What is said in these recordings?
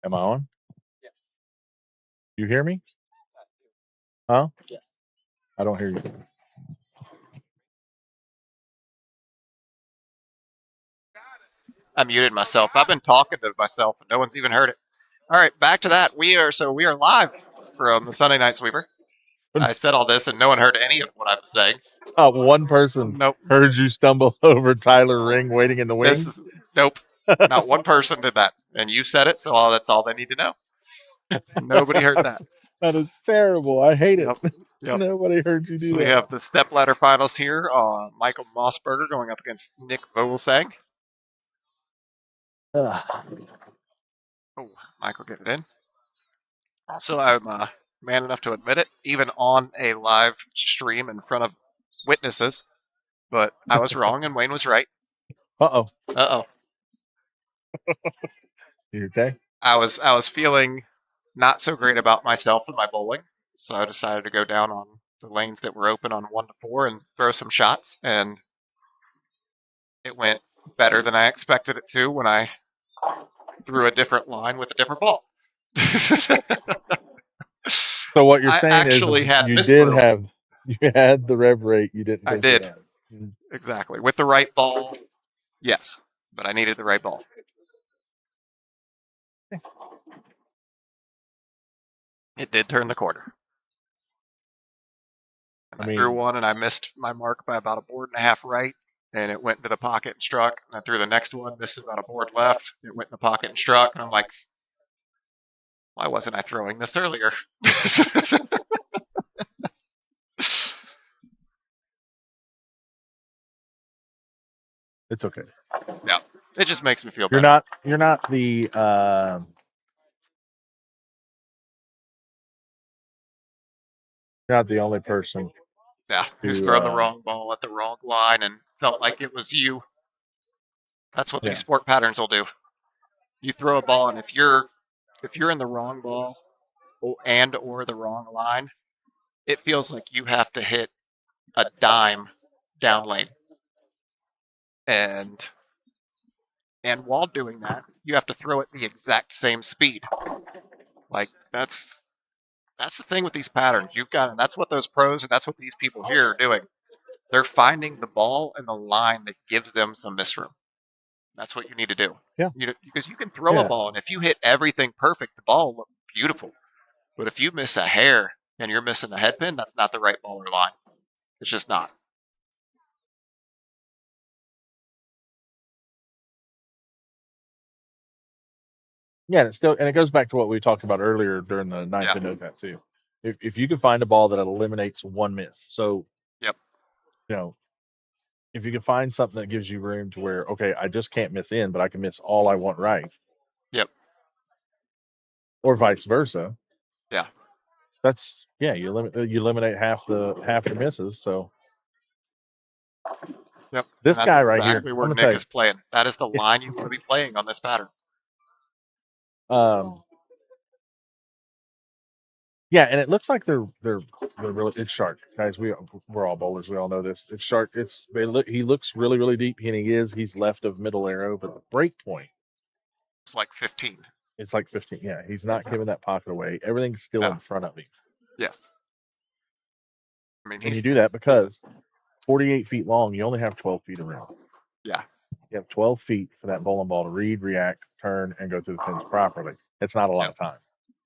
Am I on? Yes. You hear me? Huh? Yes. I don't hear you. I muted myself. I've been talking to myself and no one's even heard it. All right, back to that. We are live from the Sunday Night Sweeper. I said all this and no one heard any of what I was saying. One person Nope. heard you stumble over Tyler Ring waiting in the This wings. is nope. Not one person did that, and you said it, so that's all they need to know. Nobody heard that. That is terrible. I hate it. Yep. Yep. Nobody heard you do So we that. have the Stepladder finals here. Michael Mossberger going up against Nick Vogelsang. Oh, Michael, get it in. Also, I'm man enough to admit it, even on a live stream in front of witnesses. But I was wrong and Wayne was right. Uh-oh. Uh-oh. You okay? I was feeling not so great about myself and my bowling, so I decided to go down on the lanes that were open on 1 to 4 and throw some shots, and it went better than I expected it to when I threw a different line with a different ball. So what you're I saying actually is had you misthrown. had the rev rate, you didn't I think did. you had. Exactly. With the right ball, yes. But I needed the right ball. It did turn the corner. And I threw one and I missed my mark by about a board and a half right, and it went into the pocket and struck. And I threw the next one, missed about a board left. It went in the pocket and struck. And I'm like, why wasn't I throwing this earlier? It's okay. Yeah, it just makes me feel better. You're not the you're not the only person. Yeah, who's thrown the wrong ball at the wrong line and felt like it was you. That's what these sport patterns will do. You throw a ball, and if you're in the wrong ball and or the wrong line, it feels like you have to hit a dime down lane. And while doing that, you have to throw it the exact same speed. Like that's the thing with these patterns. You've got, and that's what those pros and that's what these people here are doing. They're finding the ball and the line that gives them some misroom. That's what you need to do. Yeah. Because you can throw a ball, and if you hit everything perfect, the ball will look beautiful. But if you miss a hair and you're missing the head pin, that's not the right ball or line. It's just not. Yeah, and it goes back to what we talked about earlier during the ninth and NOTAT too. If you can find a ball that eliminates one miss, so if you can find something that gives you room to where, okay, I just can't miss in, but I can miss all I want right. Yep. Or vice versa. Yeah. That's you eliminate half the misses. So. Yep. This guy right here. Exactly where Nick is playing. That is the line you want to be playing on this pattern. Yeah, and it looks like they're really, it's sharp, guys. We're all bowlers. We all know this. It's sharp. He looks really, really deep, and he's left of middle arrow, but the break point. It's like 15. It's like 15. Yeah, he's not giving that pocket away. Everything's still in front of him. Yes. I mean, and you do that because 48 feet long, you only have 12 feet of room. Yeah. You have 12 feet for that bowling ball to read, react, turn, and go through the pins properly. It's not a lot of time.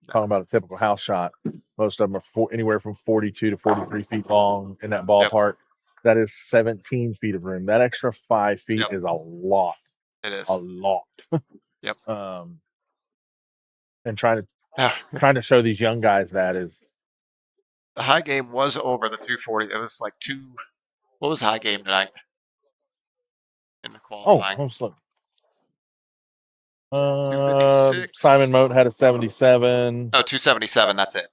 Talking about a typical house shot, most of them are anywhere from 42 to 43 feet long in that ballpark. That is 17 feet of room. That extra 5 feet is a lot. It is a lot. Yep. And trying to show these young guys that is. The high game was over the 240. It was like what was high game tonight in the qualifying? Oh, 256. Simon Mote had a 77. Oh, 277. That's it.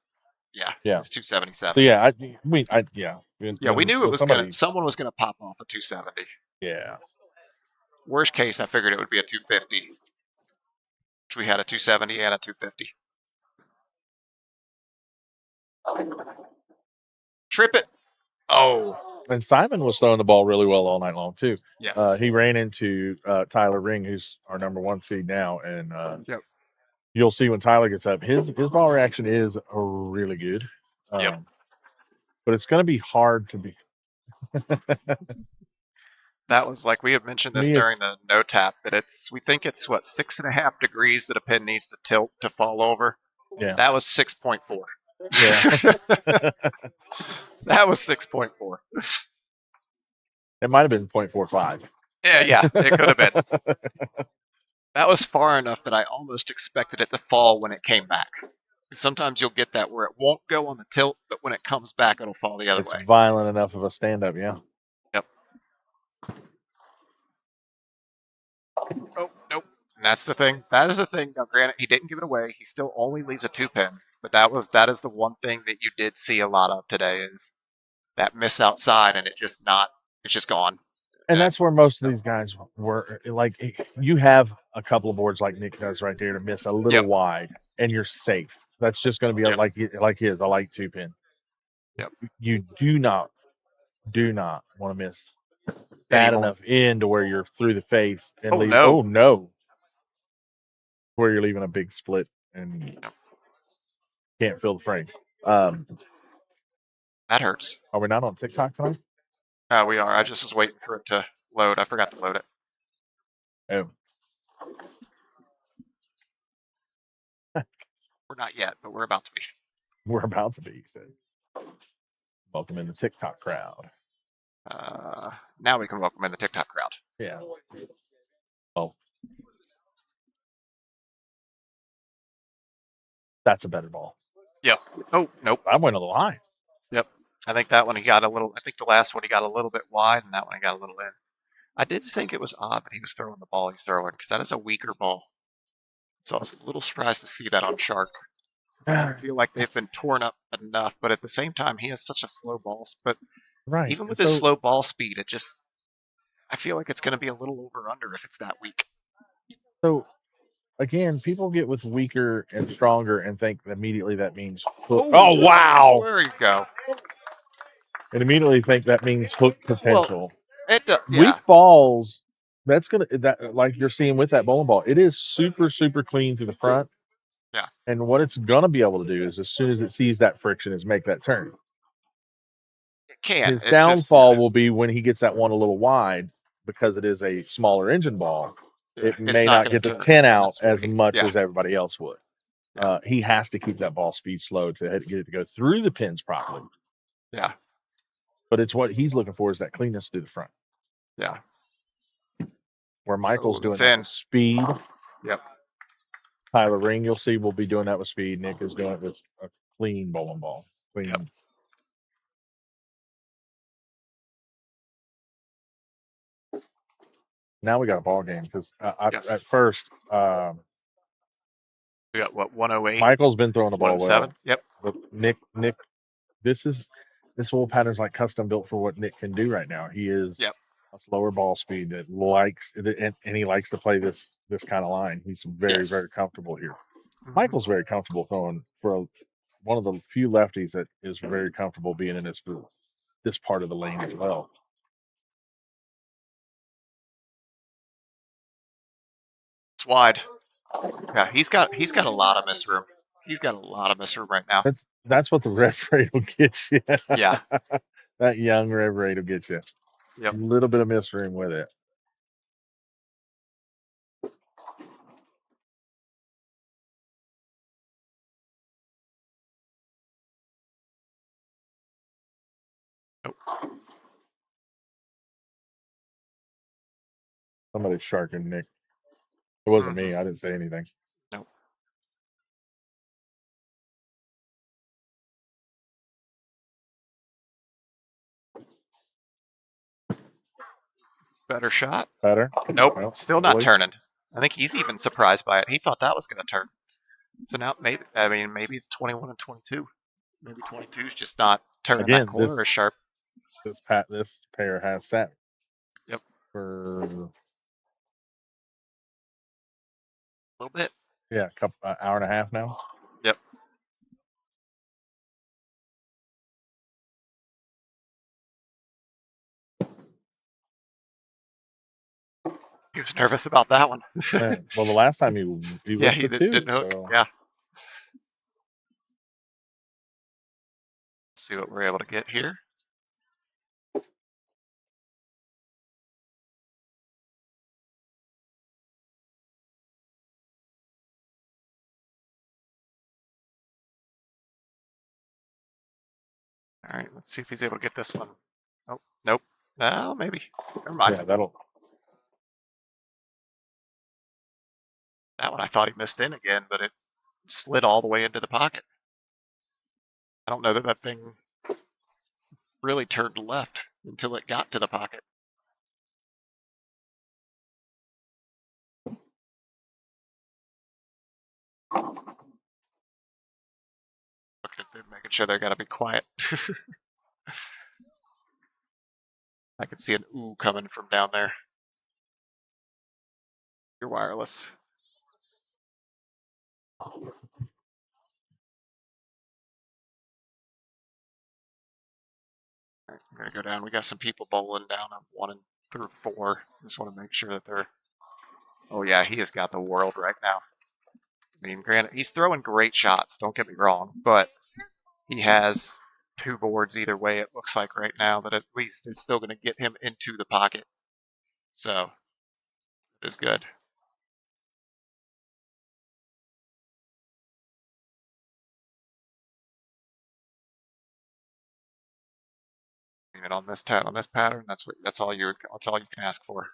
Yeah. Yeah. It's 277. So yeah, we knew it was someone was gonna pop off a 270. Yeah. Worst case, I figured it would be a 250. Which we had a 270 and a 250. Trip it. Oh. And Simon was throwing the ball really well all night long too. Yes. He ran into Tyler Ring, who's our number 1 seed now, and you'll see when Tyler gets up, his ball reaction is really good. Yep. But it's going to be hard to be. That was like we had mentioned To this me, during it's the no tap that we think it's what 6.5 degrees that a pin needs to tilt to fall over. yeah, That was 6.4. yeah. That was 6.4. It might have been 0.45. Yeah, it could have been. That was far enough that I almost expected it to fall when it came back. Sometimes you'll get that where it won't go on the tilt, but when it comes back, it'll fall the other It's way. violent enough of a stand up, yeah. Yep. Oh, nope. And that's the thing. That is the thing. Now, granted, he didn't give it away. He still only leaves a 2-pin. But that is the one thing that you did see a lot of today is that miss outside, and it's just gone. And And that's where most of these guys were. Like, you have a couple of boards like Nick does right there to miss a little yep, wide, and you're safe. That's just going to be yep, like his, a light 2-pin. yep. You do not want to miss bad Anymore. enough in to where you're through the face and Oh leave. no. Oh no, where you're leaving a big split and Yep. can't fill the frame. Um, That hurts. are we not on TikTok tonight? We are. I just was waiting for it to load. I forgot to load it. Oh, We're not yet, but we're about to be. we're about to be. He said. Welcome in the TikTok crowd. Now we can welcome in the TikTok crowd. Yeah. Well, that's a better ball. Yep. Oh, nope. I went a little high. Yep. I think that one he got a little. I think the last one he got a little bit wide, and that one he got a little in. I did think it was odd that he was throwing the ball he's throwing because that is a weaker ball. So I was a little surprised to see that on Shark. I feel like they've been torn up enough, but at the same time, he has such a slow ball. But Right. even with his So slow ball speed, I feel like it's going to be a little over under if it's that weak. so again, people get with weaker and stronger and think immediately that means hook. Oh, Oh wow! there you go. And immediately think that means hook Well, potential. yeah, Weak balls. That's gonna that like you're seeing with that bowling ball. It is super clean through the front. yeah, And what it's gonna be able to do is as soon as it sees that friction is make that turn. it can. His It's just, yeah, downfall will be when he gets that one a little wide because it is a smaller engine ball. yeah. It It's may not not going get the to turn 10 that out as smoothly. much Yeah, as everybody else would. yeah, He has to keep that ball speed slow to get it to go through the pins properly. yeah, But it's what he's looking for is that cleanness through the front. yeah. Where Michael's Oh, doing it's that in. with speed. Yep, Tyler Ring, you'll see, will be doing that with speed. Nick is doing it with a clean bowling ball. yep. Clean. Now we got a ball game because at Yes. first We got what 108, Michael's been throwing the ball 107. well, Yep, but Nick, this whole pattern's like custom built for what Nick can do right now. He is yep. a slower ball speed that likes and he likes to play this kind of line. He's Yes. very comfortable here. Hmm. Michael's very comfortable throwing for one of the few lefties that is very comfortable being in this part of the lane as well. It's wide. Yeah, he's got a lot of miss room. He's got a lot of miss room right now. That's what the rev rate will get you. Yeah. That young rev rate will get you a Yep. little bit of miss room with it. Oh, Somebody's sharking Nick. It wasn't mm-hmm. me. I didn't say anything. Nope. Better shot. Better? Nope. Well, Still not really? turning. I think he's even surprised by it. He thought that was going to turn. So now maybe it's 21 and 22. Maybe 22 is just not turning that Again, corner as sharp. this pair has sat Yep. for A little bit. a couple hour and a half now. Yep. He was nervous about that one. Yeah. Well, the last time he Yeah, whipped he the two. didn't hook. So Yeah. See what we're able to get here. All right, let's see if he's able to get this one. Oh, nope. No, maybe. Never mind. yeah, that'll. That one I thought he missed in again, but it slid all the way into the pocket. I don't know that that thing really turned left until it got to the pocket. Looking at them, making sure they got to be quiet. I can see an ooh coming from down there. You're wireless. All right, I'm gonna go down. We got some people bowling down on 1 through 4. Just want to make sure that they're. Oh yeah, he has got the world right now. I mean, granted, he's throwing great shots. Don't get me wrong, but he has 2 boards either way. It looks like right now that at least it's still going to get him into the pocket. So it is good. Even on this pattern, that's all you can ask for.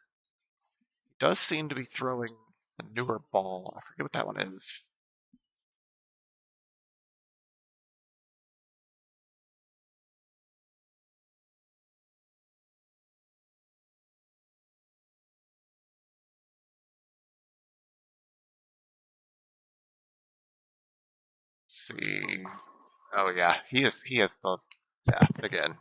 He does seem to be throwing a newer ball. I forget what that one is. Let's see. Oh yeah, he has the yeah again.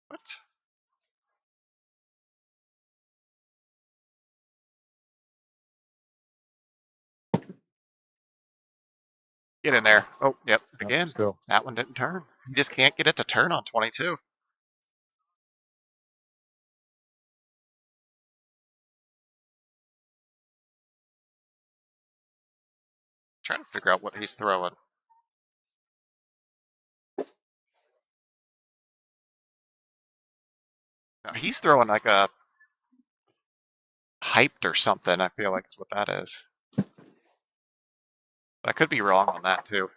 What? Get in there. Oh, yep. Again. Still. That one didn't turn. You just can't get it to turn on 22. Trying to figure out what he's throwing. No, he's throwing like a hyped or something, I feel like is what that is. But I could be wrong on that too.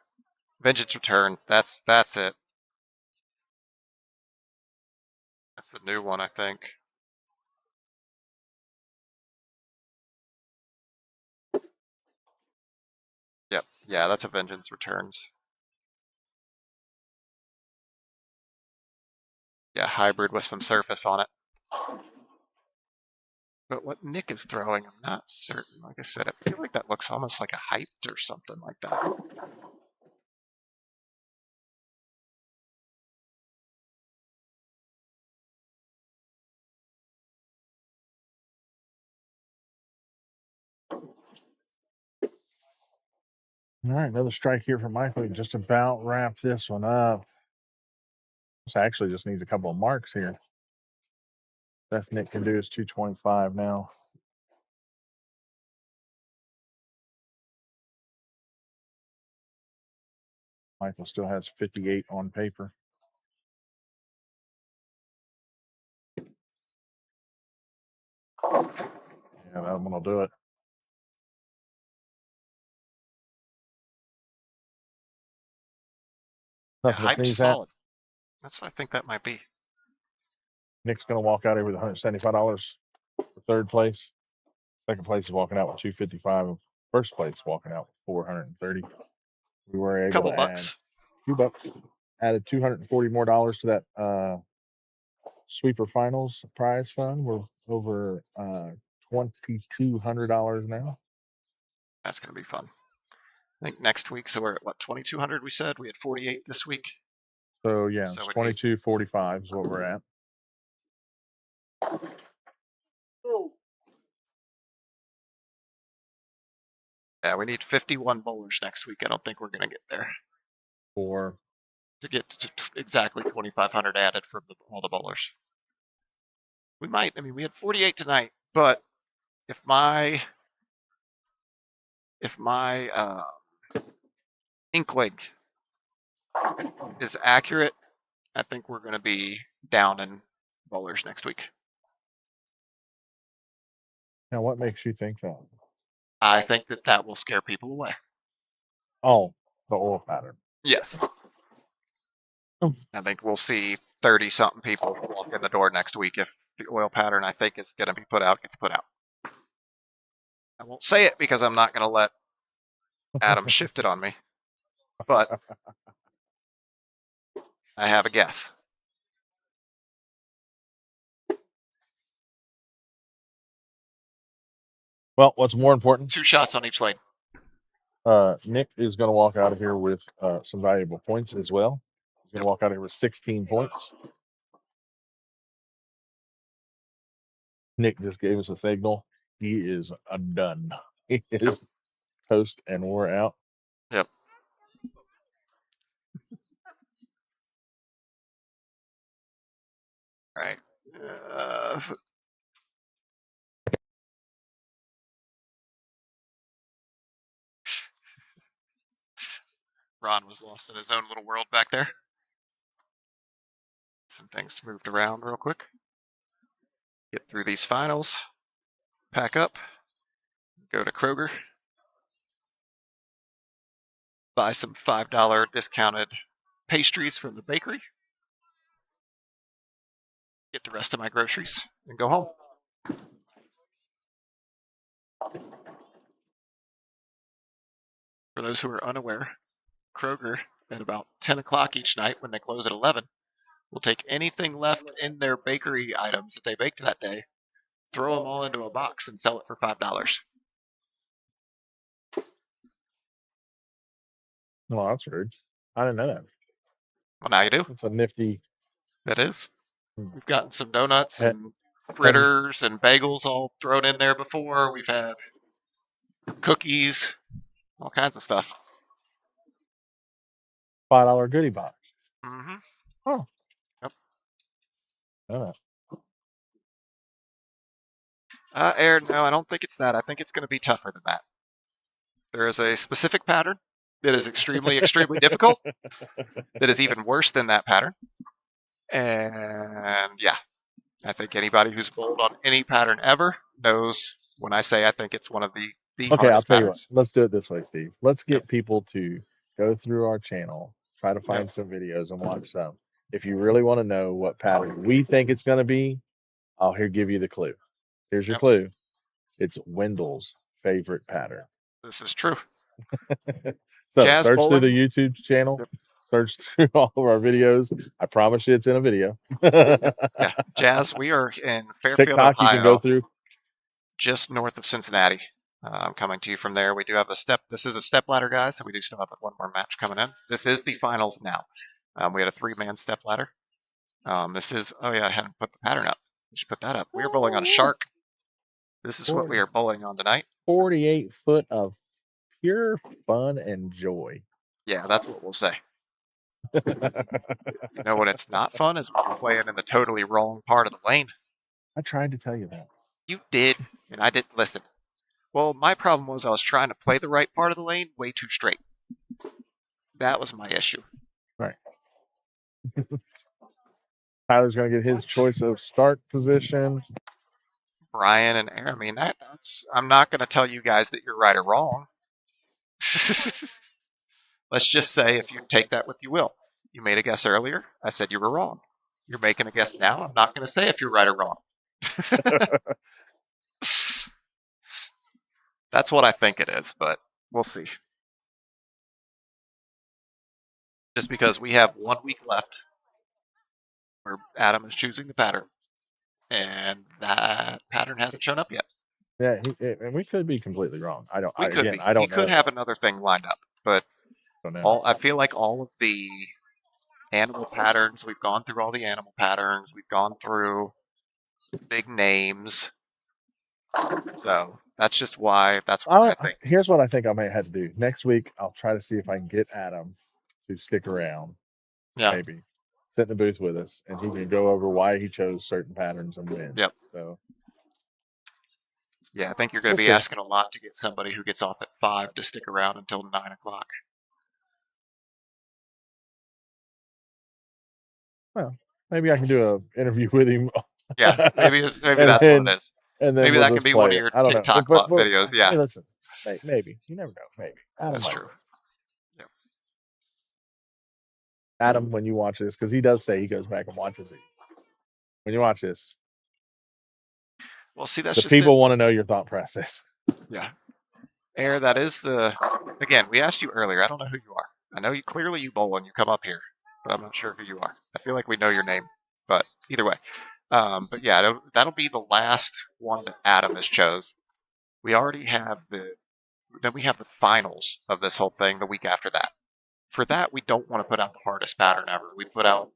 Vengeance Return. That's it. That's the new one, I think. Yep. Yeah, that's a Vengeance Returns. Yeah, hybrid with some surface on it. But what Nick is throwing, I'm not certain. Like I said, I feel like that looks almost like a hyped or something like that. All right, another strike here from Michael. Just about wrap this one up. This actually just needs a couple of marks here. Best Nick can do is 225 now. Michael still has 58 on paper. Yeah, that one will do it. Nothing Yeah, to hype's sneeze at. solid. That's what I think that might be. Nick's going to walk out here with $175 for third place. Second place is walking out with 255. First place walking out with 430. We were able Couple to add bucks. $2. Added $240 more to that sweeper finals prize fund. We're over $2,200 now. That's going to be fun. I think next week, so we're at what, 2,200 we said? We had 48 this week. So yeah, So it's we need 2245 is what we're at. Yeah, we need 51 bowlers next week. I don't think we're going to get there. For to get to exactly 2,500 added from all the bowlers. We might. I mean, we had 48 tonight, but if my inkling is accurate, I think we're going to be down in bowlers next week. now, what makes you think that? I think that will scare people away. Oh, the oil pattern. Yes. I think we'll see 30 something people walk in the door next week if the oil pattern I think is going to be put out gets put out. I won't say it because I'm not going to let Adam shift it on me, but I have a guess. Well, what's more important? 2 shots on each lane. Nick is going to walk out of here with some valuable points as well. He's going to walk out of here with 16 points. Nick just gave us a signal. He is done. He is toast, and we're out. Yep. All right. Ron was lost in his own little world back there. Some things moved around real quick. Get through these finals. Pack up. Go to Kroger. Buy some $5 discounted pastries from the bakery. Get the rest of my groceries and go home. For those who are unaware, Kroger at about 10 o'clock each night when they close at 11 will take anything left in their bakery items that they baked that day, throw them all into a box and sell it for $5. Oh, that's rude. I didn't know that. Well, now you do. It's a nifty. That is. We've gotten some donuts Head, and fritters and bagels all thrown in there before. We've had cookies, all kinds of stuff. $5 goodie box. Mm-hmm. Oh. Yep. Aaron, no, I don't think it's that. I think it's going to be tougher than that. There is a specific pattern that is extremely, extremely difficult, that is even worse than that pattern. And yeah, I think anybody who's bowled on any pattern ever knows when I say I think it's one of the okay, I'll hardest tell you what. patterns. Let's do it this way, Steve. Let's get Yep. people to go through our channel, try to find Yep. some videos and watch some. If you really want to know what pattern we think it's going to be, I'll give you the clue. Here's your clue. It's Wendell's favorite pattern. This is true. So Jazz search through the bowling. YouTube channel. Yep. Search through all of our videos. I promise you it's in a video. Yeah. Jazz, we are in Fairfield, TikTok, you can go Ohio, through. just north of Cincinnati. I'm coming to you from there. We do have this is a stepladder, guys, so we do still have one more match coming in. This is the finals now. We had a 3-man stepladder. This is, oh yeah, I haven't put the pattern up. We should put that up. We are bowling on a shark. This is what we are bowling on tonight. 48 foot of pure fun and joy. Yeah, that's what we'll say. You know when it's not fun is when we're playing in the totally wrong part of the lane. I tried to tell you that. You did, and I didn't listen. Well, my problem was I was trying to play the right part of the lane way too straight. That was my issue. Right. Tyler's going to get his choice of start position. Brian and Aaron, I mean, I'm not going to tell you guys that you're right or wrong. Let's just say, if you take that what you will. You made a guess earlier. I said you were wrong. You're making a guess now. I'm not going to say if you're right or wrong. That's what I think it is, but we'll see. Just because we have 1 week left where Adam is choosing the pattern, and that pattern hasn't shown up yet. Yeah, and we could be completely wrong. I don't. We could be. He could have another thing lined up, but I feel like all of the animal patterns, we've gone through all the animal patterns. We've gone through big names. So that's just why. That's what I think. Here's what I think I might have to do next week. I'll try to see if I can get Adam to stick around, Yeah. maybe sit in the booth with us, and he can go over why he chose certain patterns and win. Yep. So Yeah, I think you're going we'll to be see. asking a lot to get somebody who gets off at 5 to stick around until 9 o'clock. Well, maybe I can do an interview with him, Yeah, maybe and that's what it then is. and then Maybe we'll that can just be one play of it. your I don't know, TikTok but videos. Yeah, hey, listen, maybe you never know. Maybe Adam that's might true. win. Yep. Adam, when you watch this, because he does say he goes back and watches it. When you watch this, Well, see, that's the just it. people want to know your thought process. Yeah. Air, that is the. Again, we asked you earlier. I don't know who you are. I know you clearly you bowl when you come up here, but I'm not sure who you are. I feel like we know your name, but either way. But yeah, that'll be the last one that Adam has chose. We already have then we have the finals of this whole thing the week after that. For that, we don't want to put out the hardest pattern ever. We put out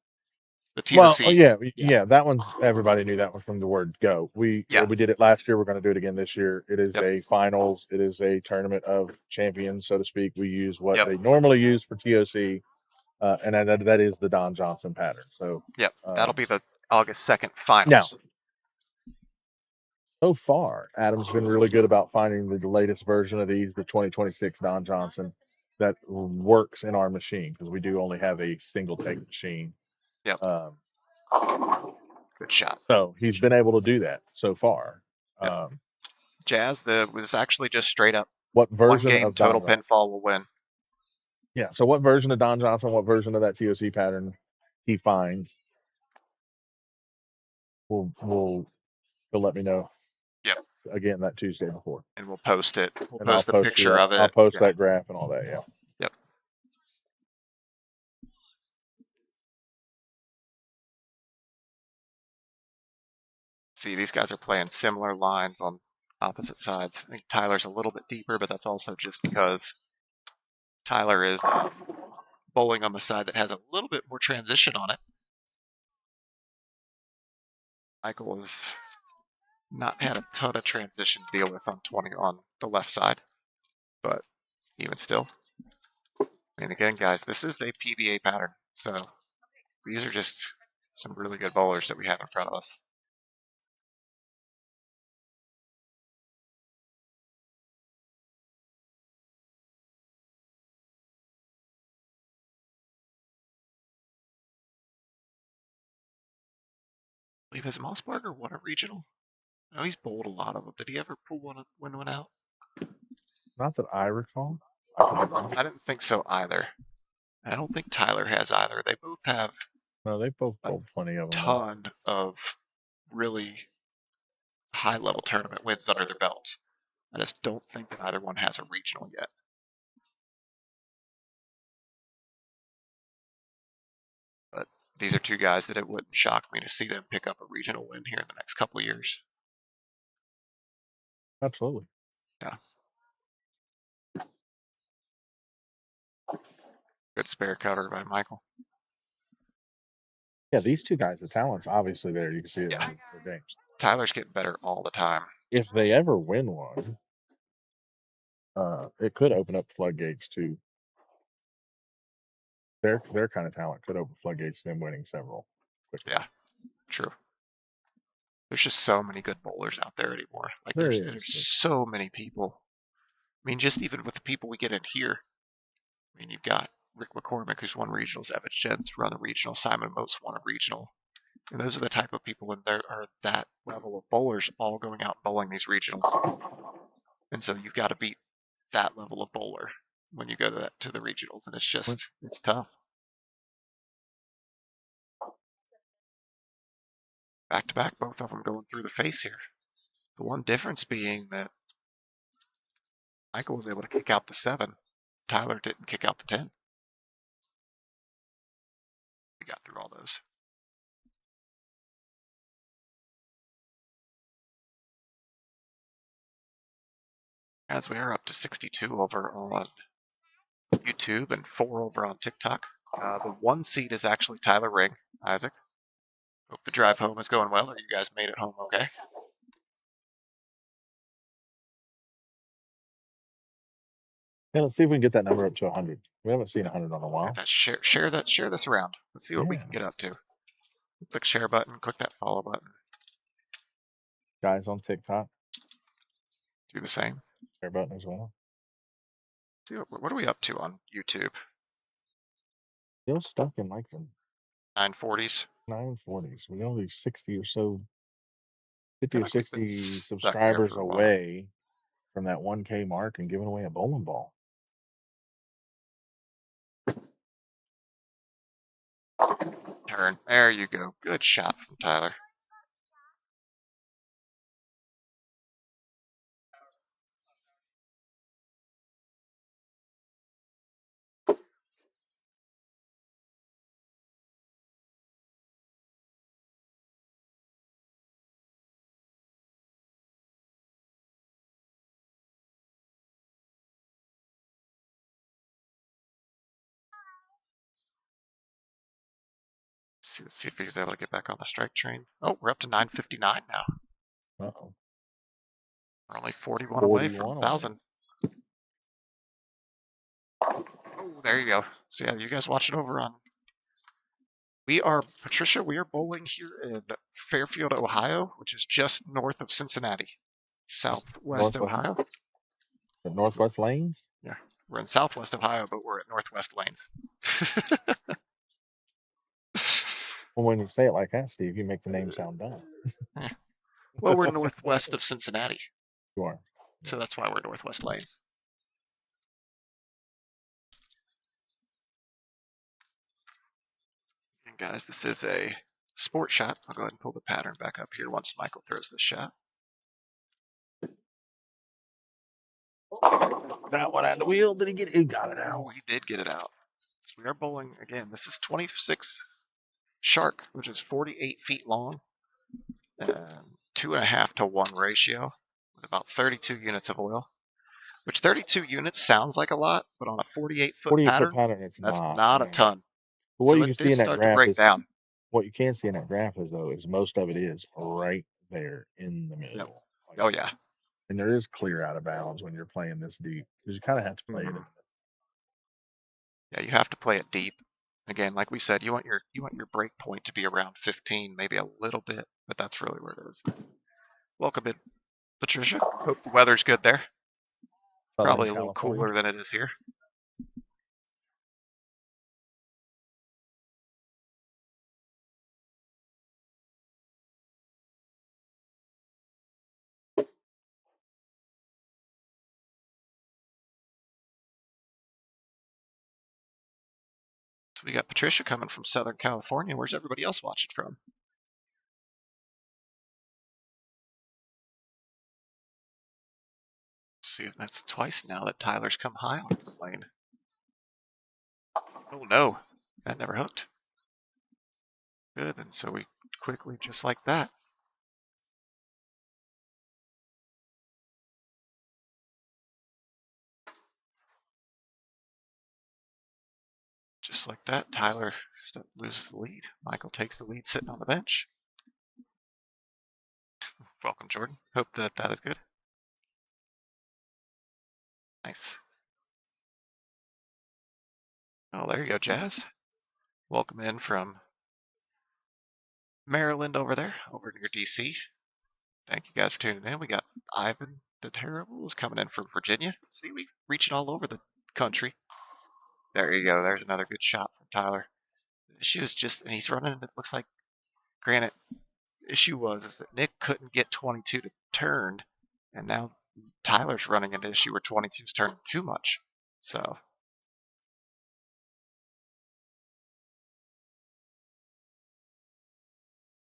the Well, oh TOC. yeah, Yeah, that one's everybody knew that one from the word go. yeah, We did it last year. We're going to do it again this year. It is yep, a finals. It is a tournament of champions, so to speak. We use what yep, they normally use for TOC, and that is the Don Johnson pattern. So yep. That'll um, be the August 2nd now, finals. so far, Adam's been really good about finding the latest version of these, the 2026 Don Johnson, that works in our machine because we do only have a single take machine. Yep, Um, good shot. so he's been able to do that so far. Yep. Um, Jazz, the was actually just straight up what one version game of Don total Johnson? pinfall will win. Yeah. So what version of Don Johnson, what version of that TOC pattern he finds, will he'll let me know Yep, again that Tuesday before, and we'll post it. We'll and I'll post a post you picture that. of I'll it. post Yeah, that graph and all that. Yeah. yep. See, these guys are playing similar lines on opposite sides. I think Tyler's a little bit deeper, but that's also just because Tyler is bowling on the side that has a little bit more transition on it. Michael has not had a ton of transition to deal with on 20 on the left side, but even still. And again, guys, this is a PBA pattern, so these are just some really good bowlers that we have in front of us. I believe has Mossberger won a regional? I know he's bowled a lot of them. Did he ever win one out? Not that I recall. I could be wrong. I didn't think so either. I don't think Tyler has either. They both have No, they both a bowled plenty of them though. ton of really high level tournament wins under their belts. I just don't think that either one has a regional yet. But these are two guys that it wouldn't shock me to see them pick up a regional win here in the next couple of years. Absolutely. Yeah. Good spare cover by Michael. Yeah, these two guys, the talent's obviously there. You can see it Yeah. in their games. Tyler's getting better all the time. If they ever win one, it could open up floodgates to their kind of talent could open floodgates to them winning several quickly. Yeah, true. There's just so many good bowlers out there anymore. Like There there's is. so many people. I mean, just even with the people we get in here. I mean, you've got Rick McCormick, who's won regionals. Evans Jens run a regional. Simon Moats won a regional. And those are the type of people, and there are that level of bowlers all going out and bowling these regionals. And so you've got to beat that level of bowler when you go to the regionals, and it's tough. Back to back, both of them going through the face here. The one difference being that Michael was able to kick out the 7. Tyler didn't kick out the 10. We got through all those. As we are up to 62 over on YouTube and 4 over on TikTok. The 1 seed is actually Tyler Ring. Isaac, hope the drive home is going well, or you guys made it home okay. Yeah, let's see if we can get that number up to 100. We haven't seen 100 on a while. That share this around. Let's see what we can get up to. Click share button, click that follow button. Guys on TikTok, do the same. Share button as well. See what are we up to on YouTube? Still stuck in like the 940s. 940s. We only 60 or so, 50 Feel or like we've been 60 stuck there subscribers for a while. away from that 1K mark and giving away a bowling ball. Turn. There you go. Good shot from Tyler. Let's see if he's able to get back on the strike train. Oh, we're up to 959 now. Uh-oh. We're only 41 away from 1,000. Oh, there you go. So yeah, you guys watch it over on. Patricia, we are bowling here in Fairfield, Ohio, which is just north of Cincinnati. Southwest Ohio. The Northwest Lanes? Yeah, we're in Southwest Ohio, but we're at Northwest Lanes. Well, when you say it like that, Steve, you make the name sound dumb. Well, we're northwest of Cincinnati. You are. So that's why we're Northwest Lanes. And guys, this is a sport shot. I'll go ahead and pull the pattern back up here once Michael throws the shot. That one at the wheel. Did he get it? He got it out. Oh, he did get it out. So we are bowling again. This is 26 shark, which is 48 feet long, and 2.5 to 1 ratio, with about 32 units of oil. Which 32 units sounds like a lot, but on a 48-foot pattern, it's that's not a ton. But what So you it can see did in that start to graph break is down. what you can see in that graph is though is most of it is right there in the middle. Yep. Like, Oh yeah. And there is clear out of bounds when you're playing this deep because you kind of have to play it. Yeah, you have to play it deep. Again, like we said, you want your break point to be around 15, maybe a little bit, but that's really where it is. Welcome in, Patricia. Hope the weather's good there. Probably a little cooler than it is here. So we got Patricia coming from Southern California. Where's everybody else watching from? See, that's twice now that Tyler's come high on this lane. Oh no, that never hooked. Good, and so we quickly, just like that. Just like that, Tyler loses the lead. Michael takes the lead sitting on the bench. Welcome, Jordan. Hope that is good. Nice. Oh, there you go, Jazz. Welcome in from Maryland over there, over near DC. Thank you guys for tuning in. We got Ivan the Terrible is coming in from Virginia. See, we reaching all over the country. There you go. There's another good shot from Tyler. The issue is just, and he's running, it looks like, granted, the issue is that Nick couldn't get 22 to turn, and now Tyler's running an issue where 22's turning too much. So.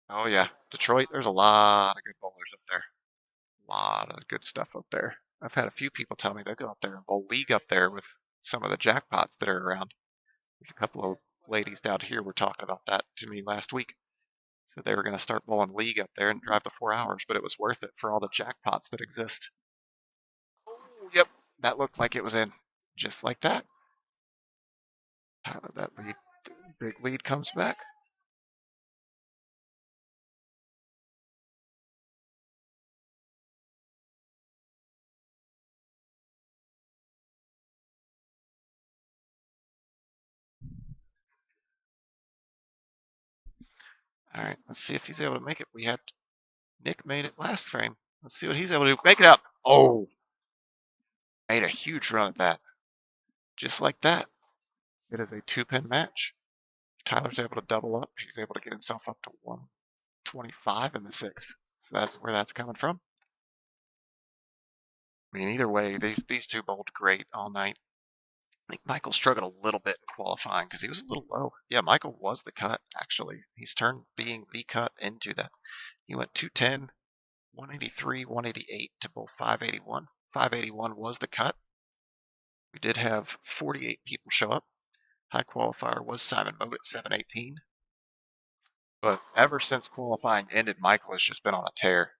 Oh, yeah. Detroit, there's a lot of good bowlers up there. A lot of good stuff up there. I've had a few people tell me they go up there and bowl league up there with some of the jackpots that are around. There's a couple of ladies down here were talking about that to me last week. So they were going to start bowling league up there and drive the 4 hours, but it was worth it for all the jackpots that exist. Oh, yep. That looked like it was in. Just like that. Tyler, that big lead comes back. All right, let's see if he's able to make it. We had Nick made it last frame. Let's see what he's able to do. Make it up. Oh, made a huge run at that. Just like that. It is a 2-pin match. If Tyler's able to double up, he's able to get himself up to 125 in the 6th. So that's where that's coming from. I mean, either way, these two bowled great all night. I think Michael struggled a little bit in qualifying because he was a little low. Yeah, Michael was the cut, actually. He's turned being the cut into that. He went 210, 183, 188 to both 581. 581 was the cut. We did have 48 people show up. High qualifier was Simon Moat at 718. But ever since qualifying ended, Michael has just been on a tear.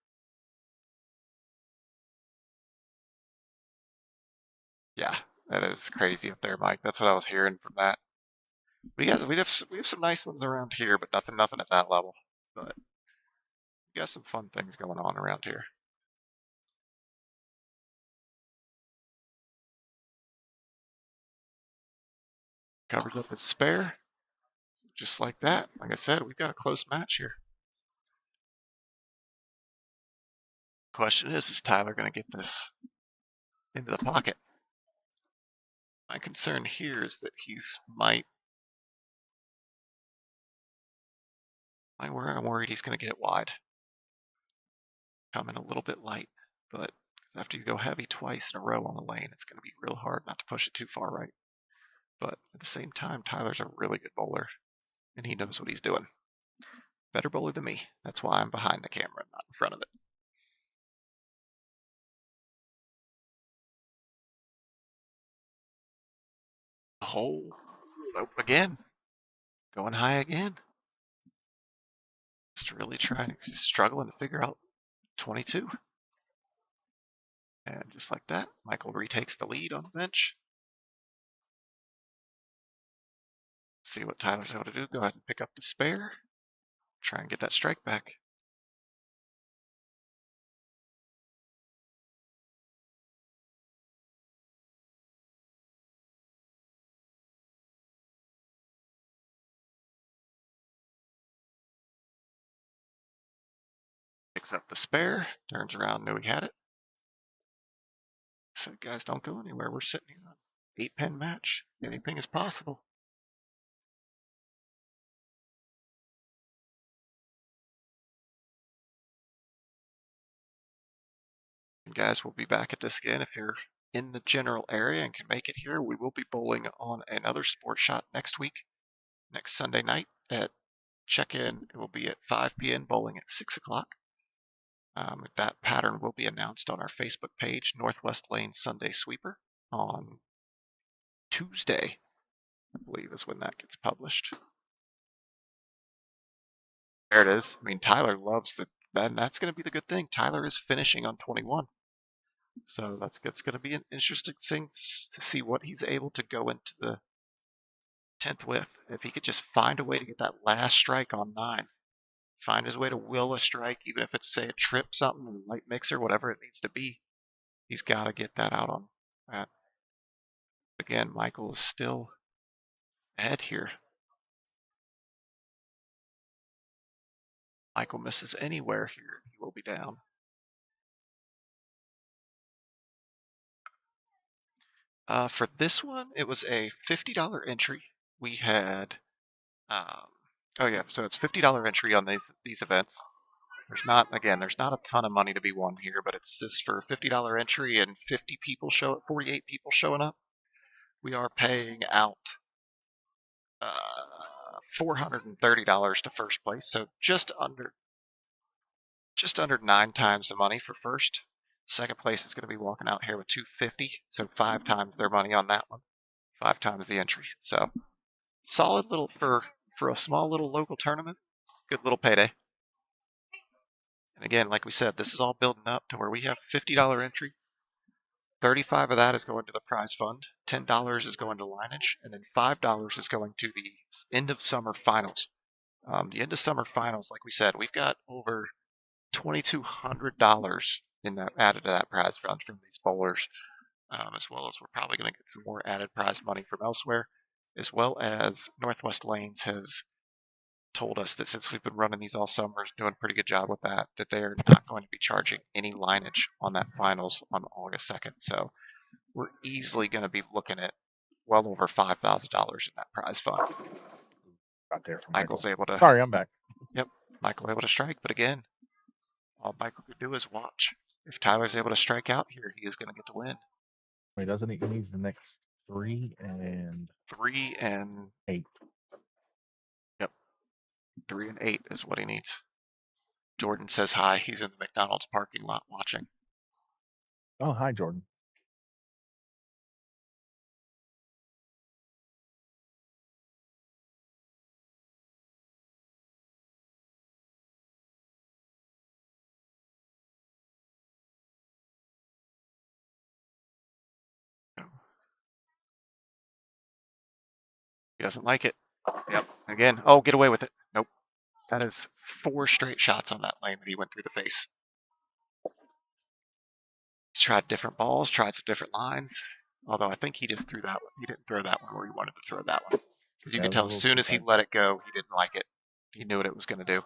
Yeah, that is crazy up there, Mike. That's what I was hearing from that. We have some nice ones around here, but nothing at that level. But we got some fun things going on around here. Covers up his spare, just like that. Like I said, we've got a close match here. Question is Tyler going to get this into the pocket? My concern here is that I'm worried he's going to get it wide. Coming a little bit light, but after you go heavy twice in a row on the lane, it's going to be real hard not to push it too far right. But at the same time, Tyler's a really good bowler, and he knows what he's doing. Better bowler than me. That's why I'm behind the camera, not in front of it. Oh, nope, again. Going high again. Just really struggling to figure out 22. And just like that, Michael retakes the lead on the bench. See what Tyler's able to do. Go ahead and pick up the spare. Try and get that strike back. Picks up the spare. Turns around, knew he had it. So guys, don't go anywhere. We're sitting here on 8-pin match. Anything is possible. And guys, we'll be back at this again. If you're in the general area and can make it here, we will be bowling on another Sport Shot next week, next Sunday night at check-in. It will be at 5 p.m. bowling at 6 o'clock. That pattern will be announced on our Facebook page, Northwest Lane Sunday Sweeper, on Tuesday, I believe is when that gets published. There it is. I mean, Tyler loves that's going to be the good thing. Tyler is finishing on 21. So that's going to be an interesting thing to see what he's able to go into the 10th with. If he could just find a way to get that last strike on 9, find his way to will a strike, even if it's, say, a trip, something, a light mixer, whatever it needs to be, he's got to get that out on that. Again, Michael is still ahead here. Michael misses anywhere here, he will be down. For this one, it was a $50 entry. We had, oh yeah, so it's $50 entry on these events. There's not a ton of money to be won here, but it's just for $50 entry and 48 people showing up. We are paying out $430 to first place, so just under 9 times the money for first. Second place is going to be walking out here with $250, so 5 times their money on that one, 5 times the entry. So solid little for a small little local tournament. Good little payday. And again, like we said, this is all building up to where we have $50 entry. 35 of that is going to the prize fund. $10 is going to lineage, and then $5 is going to the end of summer finals. The end of summer finals, like we said, we've got over $2,200 in that added to that prize fund from these bowlers, as well as we're probably going to get some more added prize money from elsewhere, as well as Northwest Lanes has told us that since we've been running these all summer, doing a pretty good job with that, that they're not going to be charging any lineage on that finals on August 2nd. So we're easily going to be looking at well over $5,000 in that prize fund. Got there from Michael's able to. Sorry, I'm back. Yep, Michael able to strike, but again, all Michael could do is watch. If Tyler's able to strike out here, he is going to get the win. Wait, doesn't he? He needs the next 3 and 3 and 8. Yep, 3 and 8 is what he needs. Jordan says hi. He's in the McDonald's parking lot watching. Oh, hi, Jordan. He doesn't like it. Yep. Again, oh, get away with it. Nope. That is 4 straight shots on that lane that he went through the face. He tried different balls, tried some different lines. Although I think he just threw that one. He didn't throw that one where he wanted to throw that one. Because you could tell as soon as he let it go, he didn't like it. He knew what it was going to do.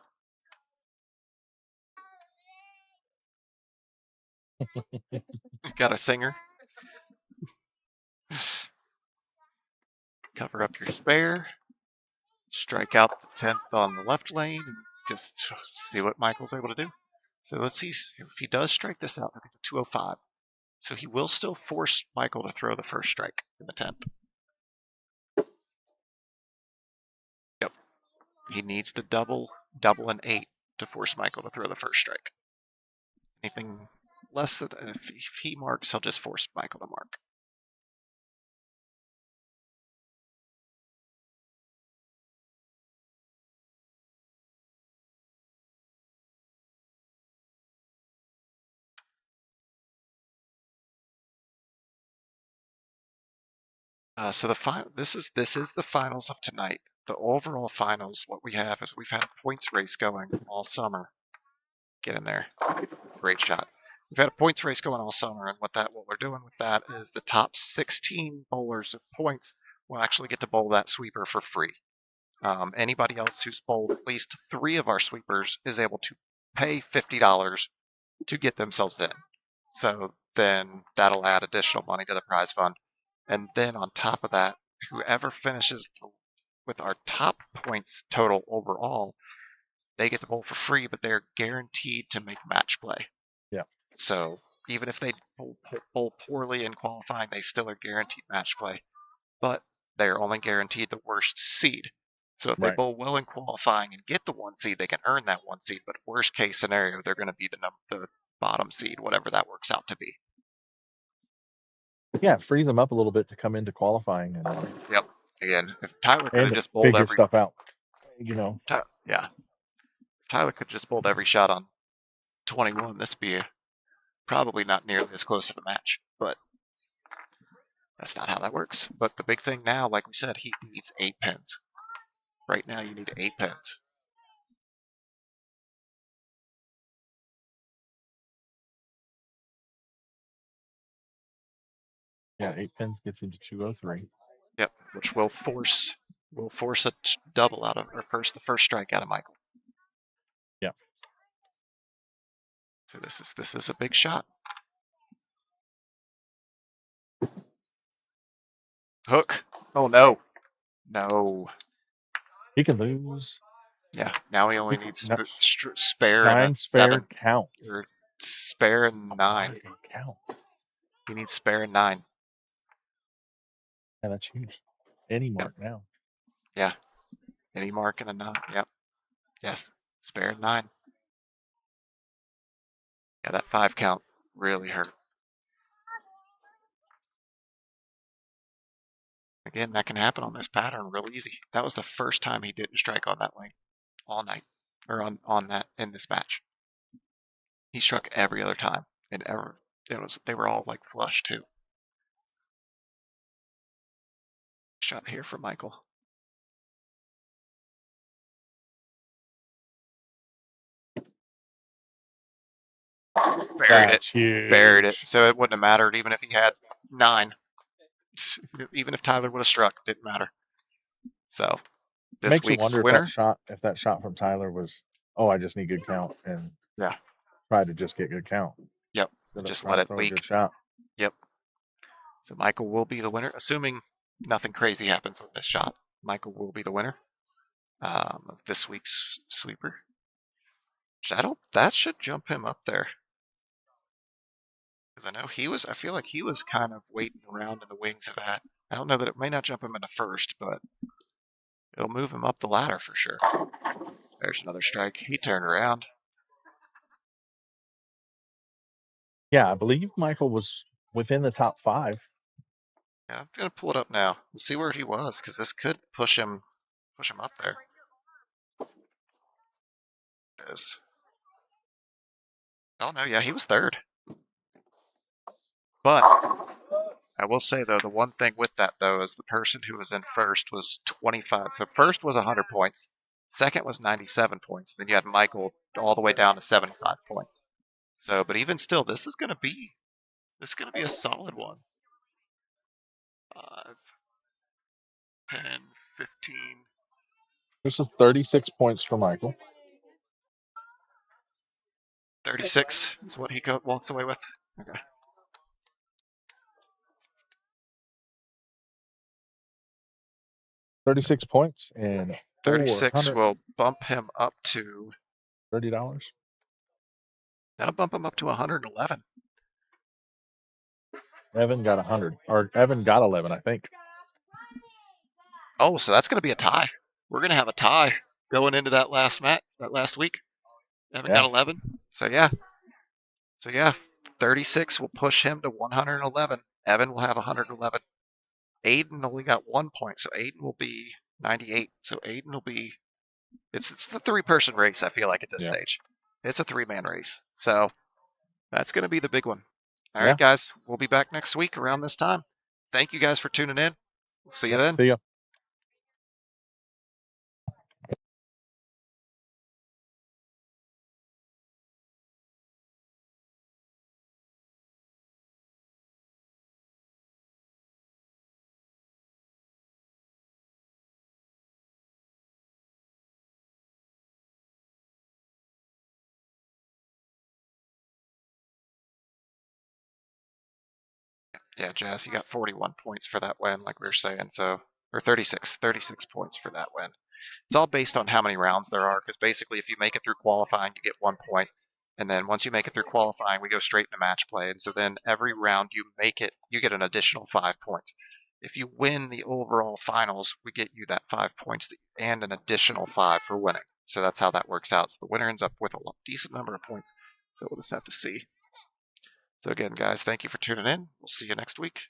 Got a singer. Cover up your spare. Strike out the 10th on the left lane and just see what Michael's able to do. So let's see if he does strike this out. I think 205. So he will still force Michael to throw the first strike in the 10th. Yep. He needs to double an 8 to force Michael to throw the first strike. Anything less than that, if he marks, he'll just force Michael to mark. So this is the finals of tonight. The overall finals, what we have is we've had a points race going all summer. Get in there. Great shot. We've had a points race going all summer, and what we're doing with that is the top 16 bowlers of points will actually get to bowl that sweeper for free. Anybody else who's bowled at least 3 of our sweepers is able to pay $50 to get themselves in. So then that'll add additional money to the prize fund. And then on top of that, whoever finishes with our top points total overall, they get to bowl for free, but they're guaranteed to make match play. Yeah. So even if they bowl poorly in qualifying, they still are guaranteed match play. But they're only guaranteed the worst seed. So if they bowl well in qualifying and get the 1 seed, they can earn that 1 seed. But worst case scenario, they're going to be the bottom seed, whatever that works out to be. Yeah, it frees them up a little bit to come into qualifying. And, yep. Again, if Tyler could have just bowled every stuff out, you know. Yeah. If Tyler could have just bowled every shot on 21, this would be probably not nearly as close of a match. But that's not how that works. But the big thing now, like we said, he needs 8 pins. Right now, you need 8 pins. Yeah, 8 pins gets into 203. Yep, which will force a double out of, or the first strike out of Michael. Yeah. So this is a big shot. Hook. Oh no. No. He can lose. Yeah. Now he only needs spare 9 and spare 7 count. Or spare and 9. Count. He needs spare and 9. Yeah, that's huge. Any mark now. Yeah. Any mark and a 9. Yep. Yes. Spare and 9. Yeah, that 5 count really hurt. Again, that can happen on this pattern real easy. That was the first time he didn't strike on that lane all night, or on that in this match. He struck every other time, and they were all like flush too. Shot here for Michael. Buried it. So it wouldn't have mattered even if he had 9. Even if Tyler would have struck, it didn't matter. So this Makes you week's wonder winner. if that shot from Tyler was, oh, I just need good count, and Yeah. tried to just get good count. Yep. Instead of Just trying let to it throw a leak. good shot. Yep. So Michael will be the winner, assuming nothing crazy happens with this shot. Michael will be the winner of this week's sweeper. That should jump him up there. Because I know I feel like he was kind of waiting around in the wings of that. I don't know that it may not jump him into first, but it'll move him up the ladder for sure. There's another strike. He turned around. Yeah, I believe Michael was within the top 5. Yeah, I'm gonna pull it up now. We'll see where he was, because this could push him up there. It is. Oh no, yeah, he was third. But I will say though, the one thing with that though is the person who was in first was 25. So first was 100 points. Second was 97 points. Then you had Michael all the way down to 75 points. So, but even still, this is gonna be a solid one. 5, 10, 15. This is 36 points for Michael. 36 is what he walks away with. Okay. 36 points and 36 will bump him up to $30. that'll bump him up to 111. Evan got 100, or Evan got 11, I think. Oh, so that's going to be a tie. We're going to have a tie going into that last week. Evan got 11. So yeah. 36 will push him to 111. Evan will have 111. Aiden only got 1 point, so Aiden will be 98. So Aiden will be. It's the 3-person race. I feel like at this stage, it's a 3-man race. So that's going to be the big one. All right, guys, we'll be back next week around this time. Thank you guys for tuning in. We'll see you then. See ya. Yeah, Jazz, you got 41 points for that win, like we were saying. So, or 36 points for that win. It's all based on how many rounds there are, because basically, if you make it through qualifying, you get 1 point. And then once you make it through qualifying, we go straight into match play. And so then every round you make it, you get an additional 5 points. If you win the overall finals, we get you that 5 points and an additional 5 for winning. So that's how that works out. So the winner ends up with a decent number of points. So we'll just have to see. So again, guys, thank you for tuning in. We'll see you next week.